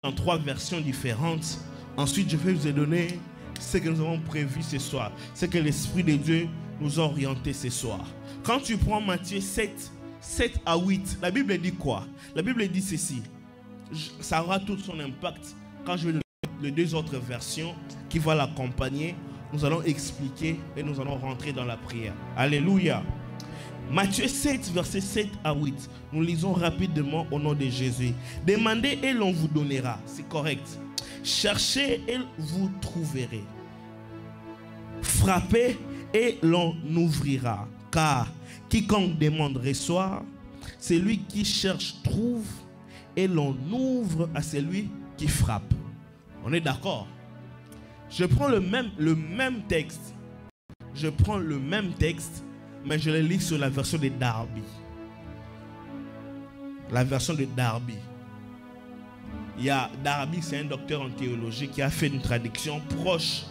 dans 3 versions différentes. Ensuite, je vais vous donner ce que nous avons prévu ce soir, ce que l'Esprit de Dieu nous a orienté ce soir. Quand tu prends Matthieu 7 à 8, la Bible dit quoi? La Bible dit ceci. Ça aura tout son impact quand je vais donner les 2 autres versions qui vont l'accompagner. Nous allons expliquer et nous allons rentrer dans la prière. Alléluia. Matthieu 7, versets 7 à 8. Nous lisons rapidement au nom de Jésus. Demandez et l'on vous donnera. C'est correct. Cherchez et vous trouverez. Frappez et l'on ouvrira. Car quiconque demande reçoit. Celui qui cherche trouve. Et l'on ouvre à celui qui frappe. On est d'accord? Je prends le même texte. Je prends le même texte. Mais je le lis sur la version de Darby. La version de Darby. Darby, c'est un docteur en théologie qui a fait une traduction proche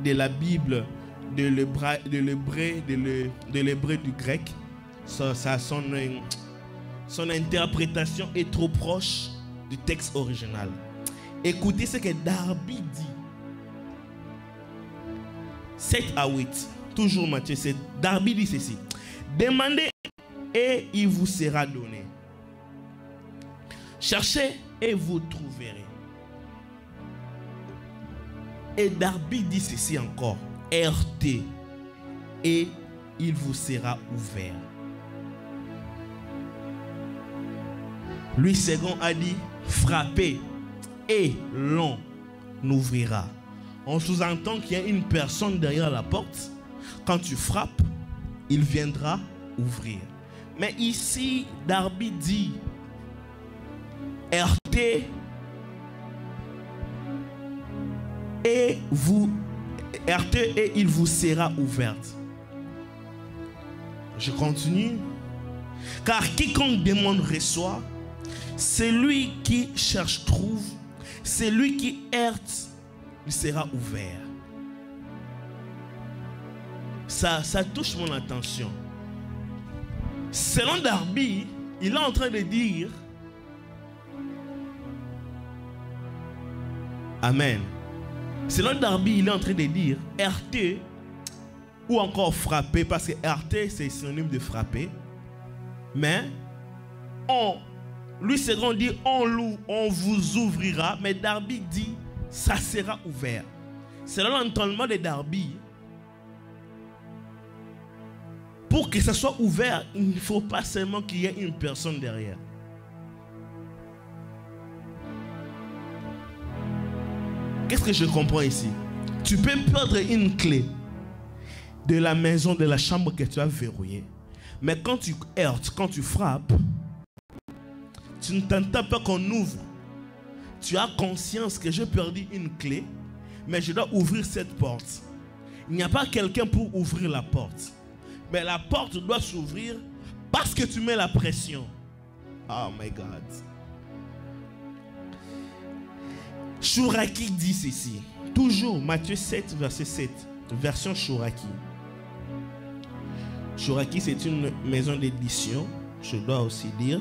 de la Bible, de l'hébreu du grec. Son interprétation est trop proche du texte original. Écoutez ce que Darby dit. 7 à 8. Toujours Matthieu 7. Darby dit ceci. Demandez et il vous sera donné. Cherchez et vous trouverez. Et Darby dit ceci encore. Heurtez et il vous sera ouvert. Louis II a dit frappez et l'on ouvrira. On sous-entend qu'il y a une personne derrière la porte. Quand tu frappes, il viendra ouvrir. Mais ici, Darby dit heurtez et il vous sera ouverte. Je continue. Car quiconque demande reçoit, celui qui cherche trouve, celui qui heurte il sera ouvert. Ça touche mon attention. Selon Darby, il est en train de dire Amen. Selon Darby, il est en train de dire heurter ou encore frapper, parce que heurter c'est synonyme de frapper. Mais lui c'est qu'on dit on vous ouvrira, mais Darby dit ça sera ouvert. Selon l'entendement de Darby, pour que ça soit ouvert, il ne faut pas seulement qu'il y ait une personne derrière. Qu'est-ce que je comprends ici? Tu peux perdre une clé de la maison, de la chambre que tu as verrouillée. Mais quand tu heurtes, quand tu frappes, tu ne t'entends pas qu'on ouvre. Tu as conscience que j'ai perdu une clé, mais je dois ouvrir cette porte. Il n'y a pas quelqu'un pour ouvrir la porte. Mais la porte doit s'ouvrir parce que tu mets la pression. Oh my God. Chouraki dit ceci. Toujours Matthieu 7, verset 7. Version Chouraki. Chouraki, c'est une maison d'édition. Je dois aussi dire.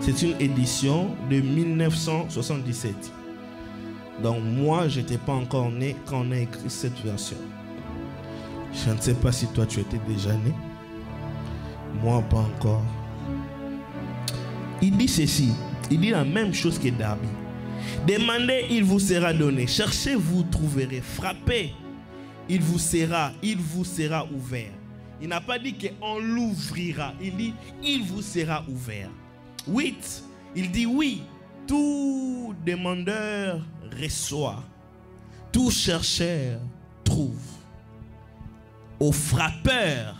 C'est une édition de 1977. Donc moi, je n'étais pas encore né quand on a écrit cette version. Je ne sais pas si toi tu étais déjà né. Moi pas encore. Il dit ceci. Il dit la même chose que Darby. Demandez, il vous sera donné. Cherchez, vous trouverez. Frappez, il vous sera ouvert. Il n'a pas dit qu'on l'ouvrira. Il dit, il vous sera ouvert. 8. Il dit oui. Tout demandeur reçoit. Tout chercheur trouve. Au frappeur,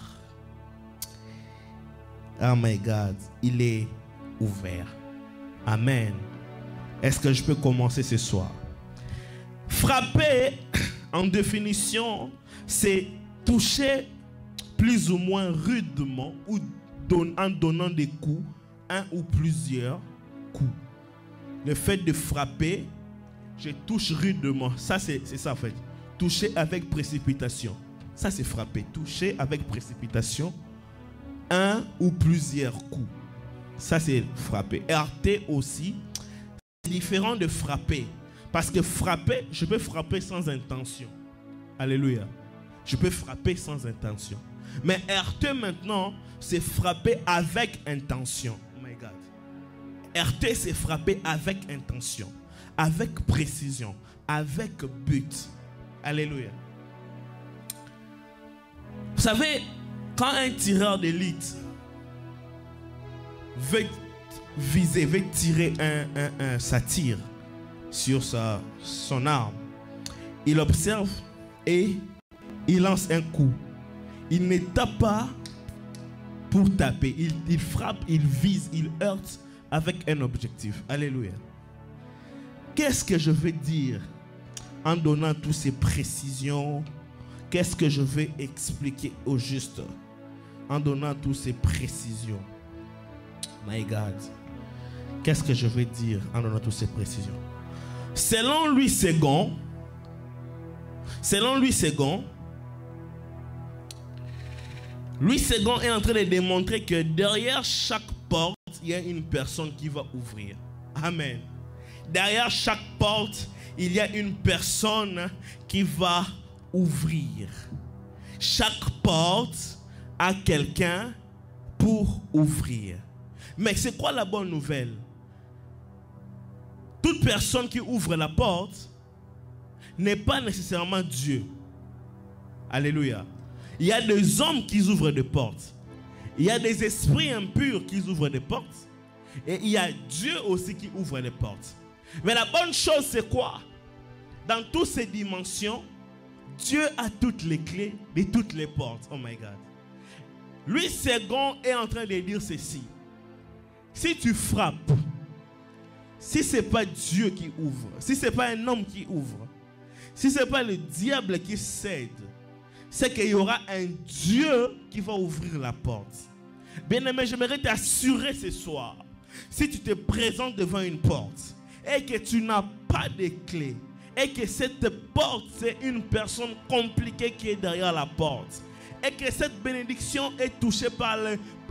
oh my God, il est ouvert. Amen. Est-ce que je peux commencer ce soir? Frapper, en définition, c'est toucher plus ou moins rudement ou en donnant des coups, un ou plusieurs coups. Le fait de frapper, je touche rudement. Ça, c'est ça en fait. Toucher avec précipitation. Ça, c'est frapper. Toucher avec précipitation, un ou plusieurs coups. Ça, c'est frapper. Heurter aussi, c'est différent de frapper. Parce que frapper, je peux frapper sans intention. Alléluia. Je peux frapper sans intention. Mais heurter maintenant, c'est frapper avec intention. Oh my God. Heurter, c'est frapper avec intention, avec précision, avec but. Alléluia. Vous savez, quand un tireur d'élite veut viser, veut tirer sa tire sur son arme, il observe et il lance un coup. Il ne tape pas pour taper. Il frappe, il vise, il heurte avec un objectif. Alléluia. Qu'est-ce que je veux dire en donnant toutes ces précisions? Qu'est-ce que je vais expliquer au juste en donnant toutes ces précisions? My God. Qu'est-ce que je vais dire en donnant toutes ces précisions? Selon Louis II, Louis II est en train de démontrer que derrière chaque porte, il y a une personne qui va ouvrir. Amen. Derrière chaque porte, il y a une personne qui va ouvrir. Chaque porte a quelqu'un pour ouvrir. Mais c'est quoi la bonne nouvelle? Toute personne qui ouvre la porte n'est pas nécessairement Dieu. Alléluia. Il y a des hommes qui ouvrent des portes. Il y a des esprits impurs qui ouvrent des portes. Et il y a Dieu aussi qui ouvre des portes. Mais la bonne chose, c'est quoi? Dans toutes ces dimensions, Dieu a toutes les clés de toutes les portes. Oh my God. Louis II est en train de dire ceci. Si tu frappes, si ce n'est pas Dieu qui ouvre, si ce n'est pas un homme qui ouvre, si ce n'est pas le diable qui cède, c'est qu'il y aura un Dieu qui va ouvrir la porte. Bien-aimé, j'aimerais t'assurer ce soir, si tu te présentes devant une porte et que tu n'as pas de clé, et que cette porte, c'est une personne compliquée qui est derrière la porte, et que cette bénédiction est touchée par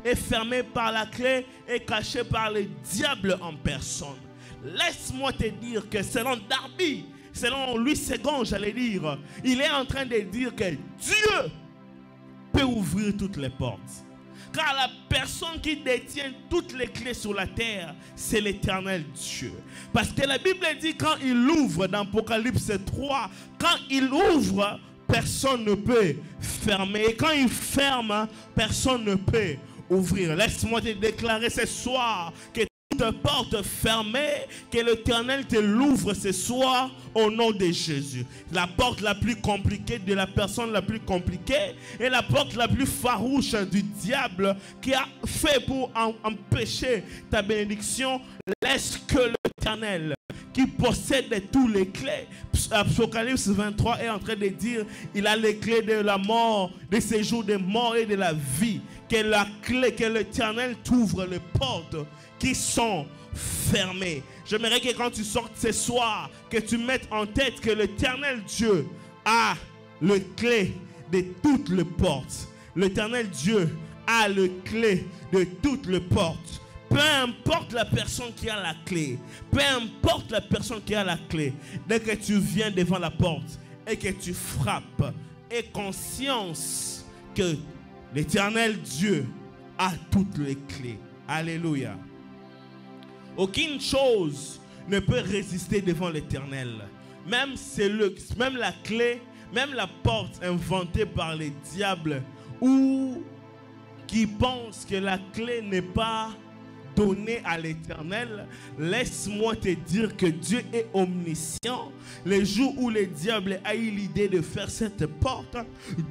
est fermée par la clé et cachée par le diable en personne. Laisse-moi te dire que selon Darby, selon Louis II, j'allais dire, il est en train de dire que Dieu peut ouvrir toutes les portes. Car la personne qui détient toutes les clés sur la terre, c'est l'Éternel Dieu. Parce que la Bible dit quand il ouvre dans Apocalypse 3, quand il ouvre, personne ne peut fermer. Et quand il ferme, personne ne peut ouvrir. Laisse-moi te déclarer ce soir que toute porte fermée, que l'Éternel te l'ouvre ce soir au nom de Jésus. La porte la plus compliquée de la personne la plus compliquée et la porte la plus farouche du diable qui a fait pour empêcher ta bénédiction. Laisse que l'Éternel qui possède tous les clés. Apocalypse 23 est en train de dire il a les clés de la mort, des séjours de mort et de la vie. Que la clé, que l'Éternel t'ouvre les portes qui sont fermées. J'aimerais que quand tu sortes ce soir, que tu mettes en tête que l'Éternel Dieu a le clé de toutes les portes. L'Éternel Dieu a le clé de toutes les portes. Peu importe la personne qui a la clé, peu importe la personne qui a la clé, dès que tu viens devant la porte et que tu frappes, aie conscience que l'Éternel Dieu a toutes les clés. Alléluia. Aucune chose ne peut résister devant l'Éternel. Même la clé, même la porte inventée par les diables ou qui pensent que la clé n'est pas donnée à l'Éternel, laisse-moi te dire que Dieu est omniscient. Les jours où le diable a eu l'idée de faire cette porte,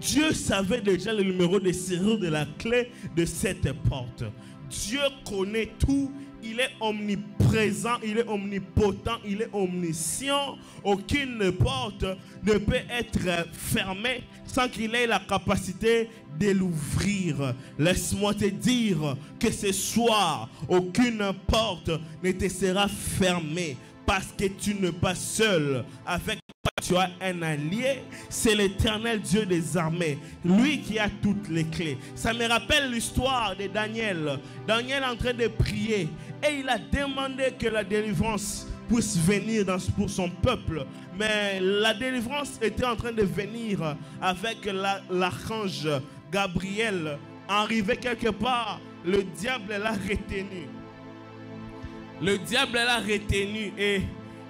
Dieu savait déjà le numéro de serrure de la clé de cette porte. Dieu connaît tout. Il est omniprésent, il est omnipotent, il est omniscient. Aucune porte ne peut être fermée sans qu'il ait la capacité de l'ouvrir. Laisse-moi te dire que ce soir, aucune porte ne te sera fermée parce que tu n'es pas seul avec tu as un allié, c'est l'Éternel Dieu des armées, lui qui a toutes les clés. Ça me rappelle l'histoire de Daniel. Daniel est en train de prier et il a demandé que la délivrance puisse venir pour son peuple. Mais la délivrance était en train de venir avec l'archange Gabriel. Arrivé quelque part, le diable l'a retenu. Le diable l'a retenu et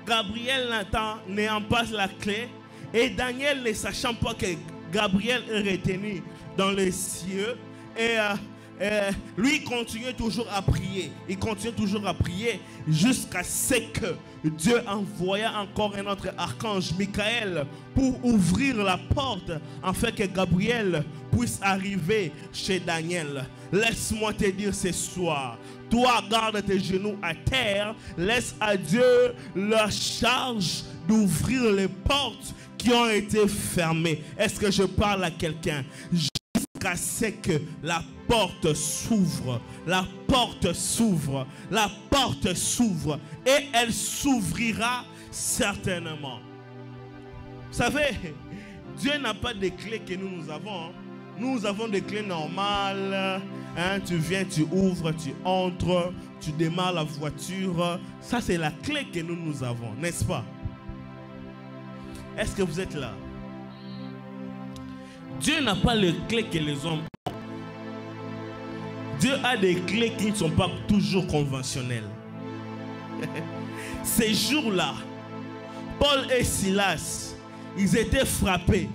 Gabriel n'ayant pas la clé, et Daniel ne sachant pas que Gabriel est retenu dans les cieux, et lui il continue toujours à prier. Il continue toujours à prier jusqu'à ce que Dieu envoya encore un autre archange, Michael, pour ouvrir la porte afin que Gabriel puisse arriver chez Daniel. Laisse-moi te dire ce soir, toi garde tes genoux à terre, laisse à Dieu la charge d'ouvrir les portes qui ont été fermées. Est-ce que je parle à quelqu'un? Jusqu'à ce que la porte s'ouvre, la porte s'ouvre, la porte s'ouvre et elle s'ouvrira certainement. Vous savez, Dieu n'a pas de clés que nous avons. Nous avons des clés normales. Tu viens, tu ouvres, tu entres, tu démarres la voiture. Ça, c'est la clé que nous avons, n'est-ce pas? Est-ce que vous êtes là? Dieu n'a pas les clés que les hommes ont. Dieu a des clés qui ne sont pas toujours conventionnelles. Ces jours-là, Paul et Silas, ils étaient frappés.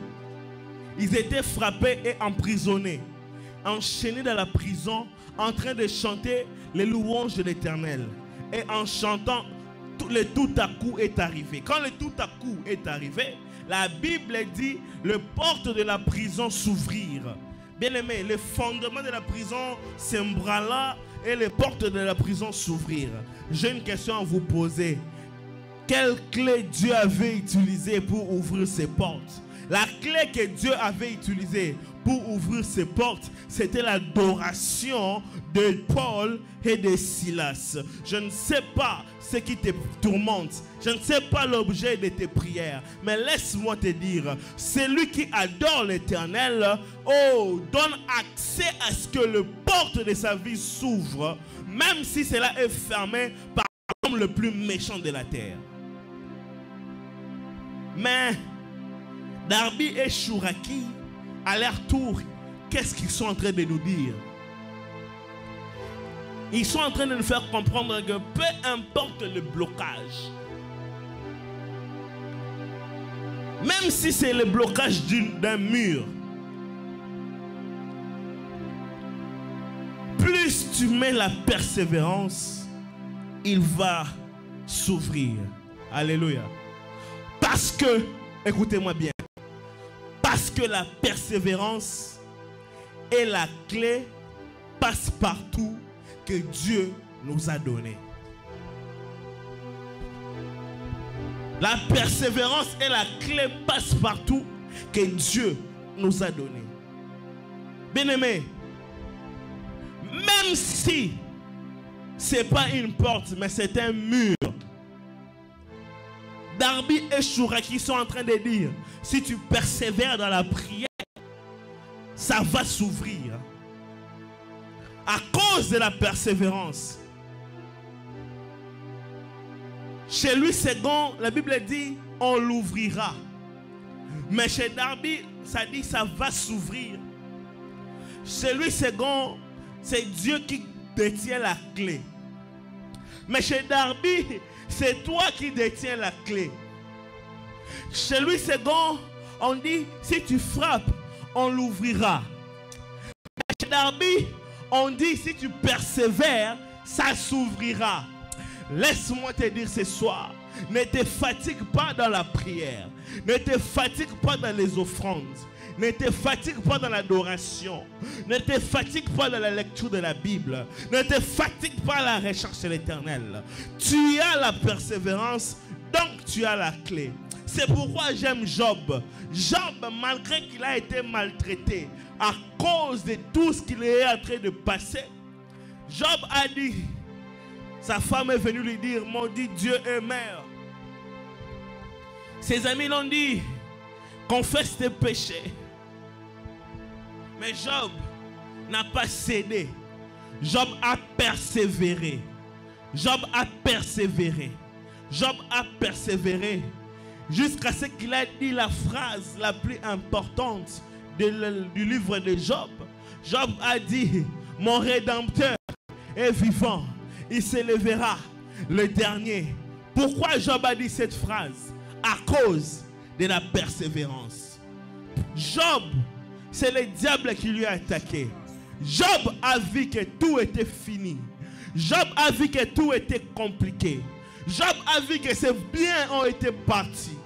Ils étaient frappés et emprisonnés, enchaînés dans la prison, en train de chanter les louanges de l'Éternel. Et en chantant, le tout à coup est arrivé. Quand le tout à coup est arrivé, la Bible dit, les portes de la prison s'ouvrirent. Bien aimé, le fondement de la prison s'ébranla et les portes de la prison s'ouvrirent. J'ai une question à vous poser. Quelle clé Dieu avait utilisée pour ouvrir ces portes? La clé que Dieu avait utilisée pour ouvrir ces portes, c'était l'adoration de Paul et de Silas. Je ne sais pas ce qui te tourmente. Je ne sais pas l'objet de tes prières. Mais laisse-moi te dire, celui qui adore l'Éternel, donne accès à ce que le porte de sa vie s'ouvre, même si cela est fermé par l'homme le plus méchant de la terre. Mais Darby et Chouraki, à leur tour, qu'est-ce qu'ils sont en train de nous dire? Ils sont en train de nous faire comprendre que peu importe le blocage, même si c'est le blocage d'un mur, plus tu mets la persévérance, il va s'ouvrir. Alléluia. Parce que, écoutez-moi bien, parce que la persévérance est la clé passe-partout que Dieu nous a donnée. La persévérance est la clé passe-partout que Dieu nous a donnée. Bien-aimé, même si ce n'est pas une porte, mais c'est un mur, Darby et Chouraki sont en train de dire, si tu persévères dans la prière, ça va s'ouvrir. À cause de la persévérance. Chez lui second, la Bible dit, on l'ouvrira. Mais chez Darby, ça dit, ça va s'ouvrir. Chez lui second, c'est Dieu qui détient la clé. Mais chez Darby, c'est toi qui détiens la clé. Chez lui second, on dit, si tu frappes, on l'ouvrira. Chez Darby, on dit, si tu persévères, ça s'ouvrira. Laisse-moi te dire ce soir, ne te fatigue pas dans la prière. Ne te fatigue pas dans les offrandes. Ne te fatigue pas dans l'adoration. Ne te fatigue pas dans la lecture de la Bible. Ne te fatigue pas à la recherche de l'Éternel. Tu as la persévérance, donc tu as la clé. C'est pourquoi j'aime Job. Job, malgré qu'il a été maltraité à cause de tout ce qu'il est en train de passer, Job a dit, sa femme est venue lui dire, maudit Dieu et mère. Ses amis l'ont dit, confesse tes péchés. Mais Job n'a pas cédé. Job a persévéré. Job a persévéré. Job a persévéré jusqu'à ce qu'il a dit la phrase la plus importante du livre de Job. Job a dit, mon Rédempteur est vivant, il s'élèvera le dernier. Pourquoi Job a dit cette phrase? À cause de la persévérance. Job, c'est le diable qui lui a attaqué. Job a vu que tout était fini. Job a vu que tout était compliqué. Job a vu que ses biens ont été partis.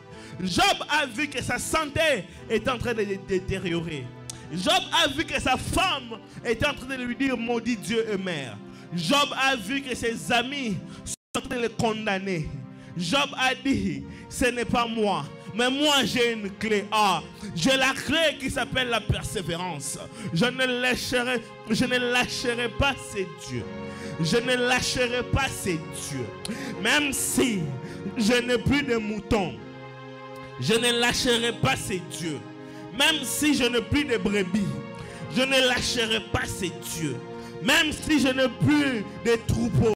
Job a vu que sa santé est en train de détériorer. Job a vu que sa femme est en train de lui dire maudit Dieu et mère. Job a vu que ses amis sont en train de le condamner. Job a dit, ce n'est pas moi, mais moi j'ai une clé. J'ai la clé qui s'appelle la persévérance. Je ne lâcherai pas ces dieux. Je ne lâcherai pas ces dieux. Même si je n'ai plus de moutons, je ne lâcherai pas ces dieux. Même si je n'ai plus de brebis, je ne lâcherai pas ces dieux. Même si je n'ai plus de troupeaux,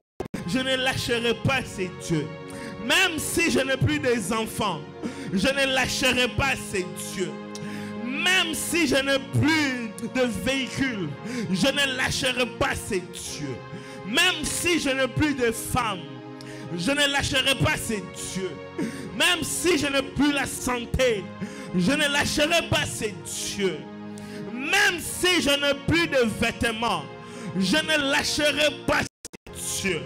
je ne lâcherai pas ces dieux. Même si je n'ai plus des enfants, je ne lâcherai pas ces dieux. Même si je n'ai plus de véhicules, je ne lâcherai pas ces dieux. Même si je n'ai plus de femmes, je ne lâcherai pas ces dieux. Même si je n'ai plus la santé, je ne lâcherai pas ces dieux. Même si je n'ai plus de vêtements, je ne lâcherai pas ces dieux.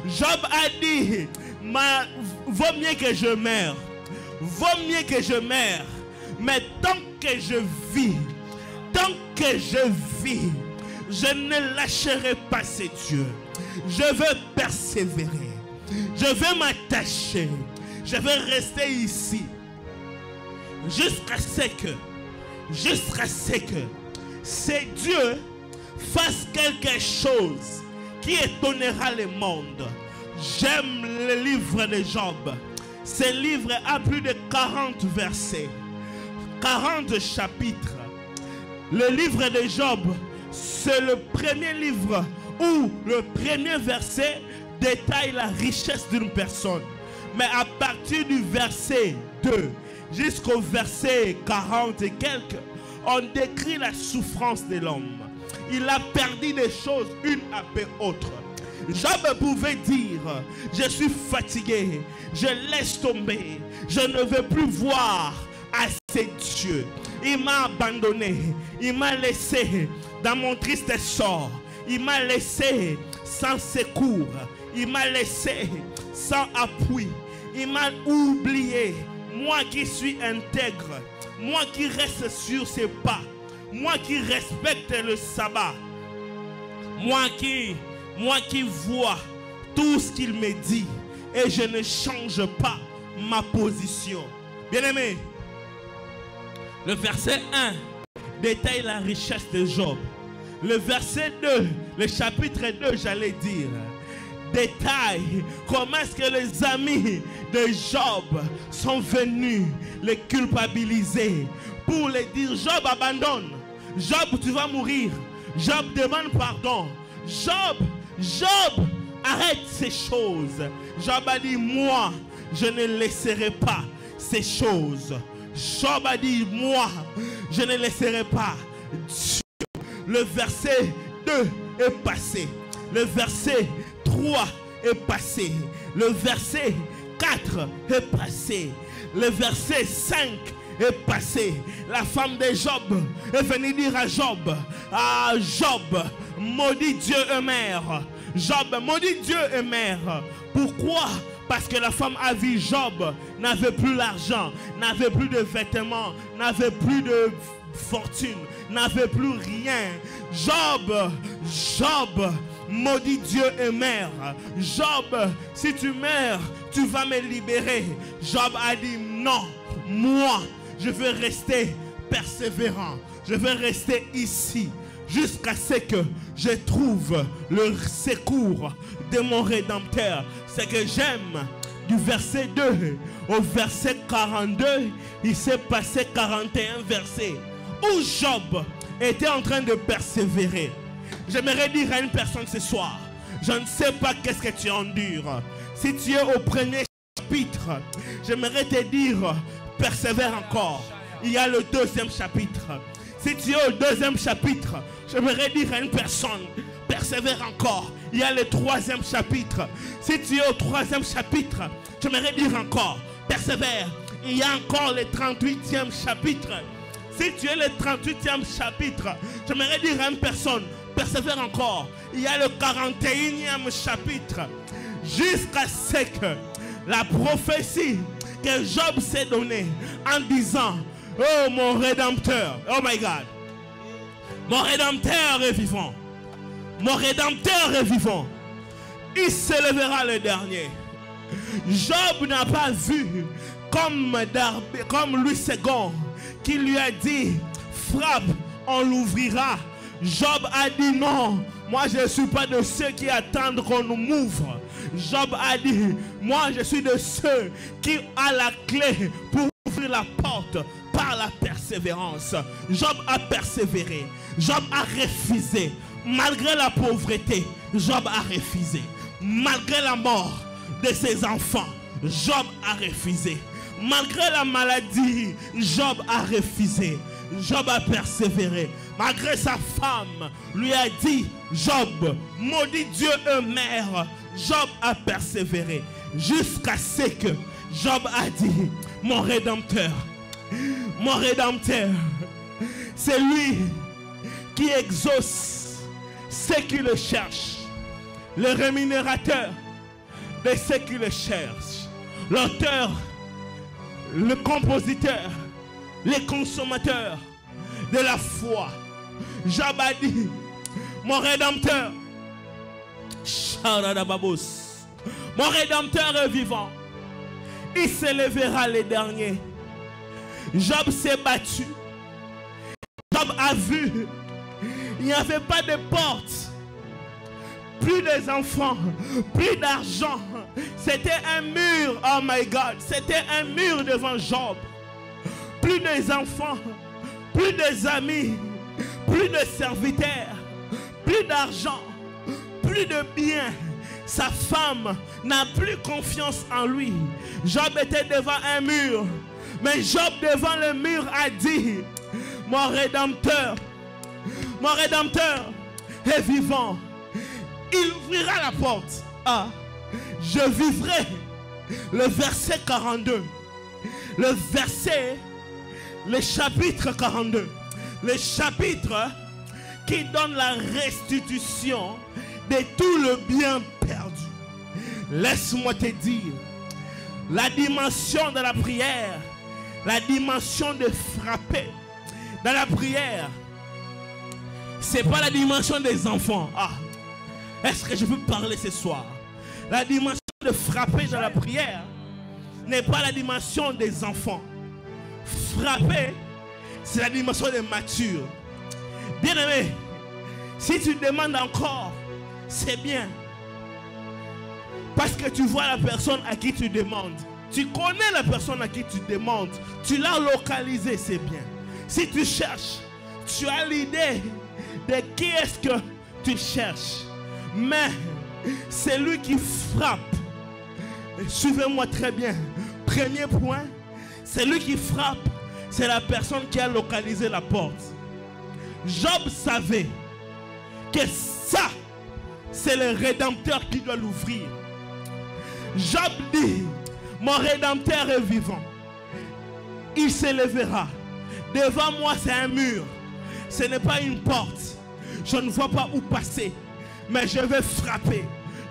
Job a dit, vaut mieux que je meure. Vaut mieux que je meure. Mais tant que je vis, je ne lâcherai pas ces dieux. Je veux persévérer. Je veux m'attacher. Je veux rester ici. Jusqu'à ce que ces dieux fassent quelque chose qui étonnera le monde. J'aime le livre de Job. Ce livre a plus de 40 versets, 40 chapitres. Le livre de Job, c'est le premier livre où le premier verset détaille la richesse d'une personne. Mais à partir du verset 2 jusqu'au verset 40 et quelques, on décrit la souffrance de l'homme. Il a perdu des choses une après l'autre. Job pouvait dire, je suis fatigué, je laisse tomber, je ne veux plus voir assez Dieu. Il m'a abandonné, il m'a laissé dans mon triste sort, il m'a laissé sans secours, il m'a laissé sans appui, il m'a oublié. Moi qui suis intègre, moi qui reste sur ses pas, moi qui respecte le sabbat, moi qui vois tout ce qu'il me dit et je ne change pas ma position. Bien-aimé, le verset 1 détaille la richesse de Job. Le verset 2, le chapitre 2, j'allais dire, détaille comment est-ce que les amis de Job sont venus le culpabiliser pour lui dire, Job abandonne, Job tu vas mourir, Job demande pardon, Job arrête ces choses. Job a dit, moi je ne laisserai pas ces choses. Job a dit, moi je ne laisserai pas Dieu. Le verset 2 est passé, le verset 3 est passé, le verset 4 est passé, le verset 5 est passé. La femme de Job est venue dire à Job, Job, maudit Dieu et mère. Job, maudit Dieu et mère. Pourquoi? Parce que la femme a vu Job n'avait plus l'argent, n'avait plus de vêtements, n'avait plus de fortune, n'avait plus rien. Job, maudit Dieu et mère. Job, si tu meurs, tu vas me libérer. Job a dit non, moi, je veux rester persévérant. Je veux rester ici jusqu'à ce que je trouve le secours de mon Rédempteur. Ce que j'aime Du verset 2 au verset 42, il s'est passé 41 versets où Job était en train de persévérer. J'aimerais dire à une personne ce soir, je ne sais pas qu'est-ce que tu endures. Si tu es au premier chapitre, j'aimerais te dire, persévère encore. Il y a le deuxième chapitre. Si tu es au deuxième chapitre, j'aimerais dire à une personne, persévère encore. Il y a le troisième chapitre. Si tu es au troisième chapitre, j'aimerais dire encore, persévère. Il y a encore le 38e chapitre. Si tu es le 38e chapitre, j'aimerais dire à une personne, persévère encore. Il y a le 41e chapitre. Jusqu'à ce que la prophétie que Job s'est donnée en disant, oh mon Rédempteur, oh my God, mon Rédempteur est vivant. Mon Rédempteur est vivant. Il s'élèvera le dernier. Job n'a pas vu comme Louis II qui lui a dit, frappe, on l'ouvrira. Job a dit non, moi je ne suis pas de ceux qui attendent qu'on nous m'ouvre. Job a dit, moi je suis de ceux qui ont la clé pour ouvrir la porte par la persévérance. Job a persévéré. Job a refusé. Malgré la pauvreté, Job a refusé. Malgré la mort de ses enfants, Job a refusé. Malgré la maladie, Job a refusé. Job a persévéré. Malgré sa femme lui a dit, Job, maudit Dieu et mère. Job a persévéré. Jusqu'à ce que Job a dit, mon Rédempteur, c'est lui qui exauce ceux qui le cherchent, le rémunérateur de ceux qui le cherchent, l'auteur, le compositeur, les consommateurs de la foi. Job a dit, mon Rédempteur, mon Rédempteur est vivant. Il s'élèvera le dernier. Job s'est battu. Job a vu. Il n'y avait pas de porte. Plus des enfants. Plus d'argent. C'était un mur. Oh my God. C'était un mur devant Job. Plus des enfants. Plus des amis. Plus de serviteurs. Plus d'argent. Plus de biens. Sa femme n'a plus confiance en lui. Job était devant un mur. Mais Job devant le mur a dit, mon Rédempteur est vivant. Il ouvrira la porte. Ah, je vivrai. Le verset 42. Le chapitre 42. Le chapitre qui donne la restitution de tout le bien perdu. Laisse-moi te dire, la dimension de la prière, la dimension de frapper dans la prière, c'est pas la dimension des enfants. Ah, est-ce que je peux parler ce soir? La dimension de frapper dans la prière n'est pas la dimension des enfants. Frapper, c'est la dimension des matures. Bien-aimé, si tu demandes encore, c'est bien. Parce que tu vois la personne à qui tu demandes. Tu connais la personne à qui tu demandes. Tu l'as localisé, c'est bien. Si tu cherches, tu as l'idée de qui est-ce que tu cherches. Mais c'est lui qui frappe. Suivez-moi très bien. Premier point, c'est lui qui frappe. C'est la personne qui a localisé la porte. Job savait que ça, c'est le Rédempteur qui doit l'ouvrir. Job dit, mon Rédempteur est vivant. Il s'élèvera. Devant moi, c'est un mur. Ce n'est pas une porte. Je ne vois pas où passer. Mais je vais frapper.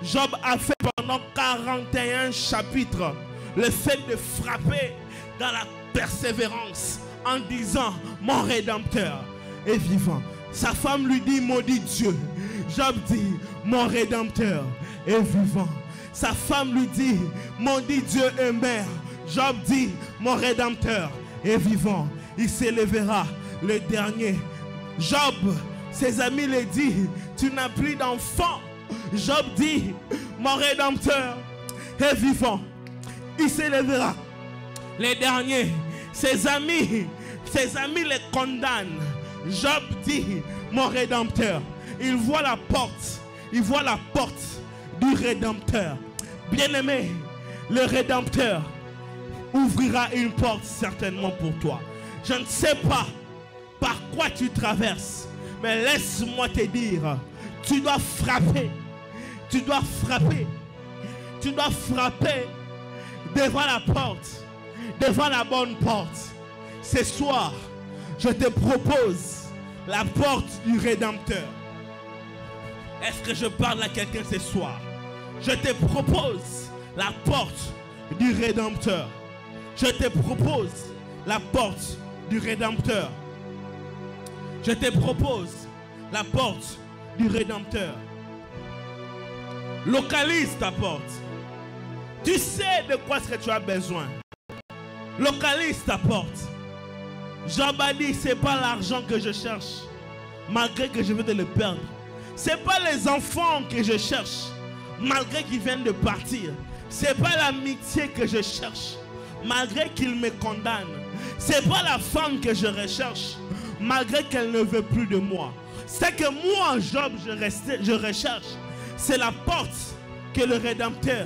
Job a fait pendant 41 chapitres le fait de frapper dans la persévérance en disant, mon Rédempteur est vivant. Sa femme lui dit, maudit Dieu. Job dit, mon Rédempteur est vivant. Sa femme lui dit, maudit Dieu et mère. Job dit, mon Rédempteur est vivant. Il s'élèvera le dernier. Job, ses amis lui disent, tu n'as plus d'enfant. Job dit, mon Rédempteur est vivant. il s'élèvera. Les derniers, ses amis les condamnent. Job dit, mon Rédempteur, il voit la porte du Rédempteur. Bien-aimé, le Rédempteur ouvrira une porte certainement pour toi. Je ne sais pas par quoi tu traverses, mais laisse-moi te dire, tu dois frapper devant la porte, devant la bonne porte. Ce soir, je te propose la porte du Rédempteur. Est-ce que je parle à quelqu'un ce soir? Je te propose la porte du Rédempteur. Je te propose la porte du Rédempteur. Je te propose la porte du Rédempteur. Localise ta porte. Tu sais de quoi est-ce que tu as besoin. Localise ta porte. Job a dit, ce n'est pas l'argent que je cherche, malgré que je veux le perdre. Ce n'est pas les enfants que je cherche, malgré qu'ils viennent de partir. Ce n'est pas l'amitié que je cherche, malgré qu'ils me condamnent. Ce n'est pas la femme que je recherche, malgré qu'elle ne veut plus de moi. C'est que moi, Job, je recherche. C'est la porte que le Rédempteur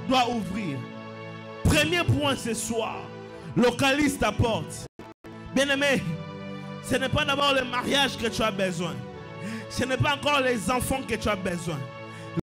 doit ouvrir. Premier point ce soir, localise ta porte. Bien-aimé, ce n'est pas d'abord le mariage que tu as besoin. Ce n'est pas encore les enfants que tu as besoin.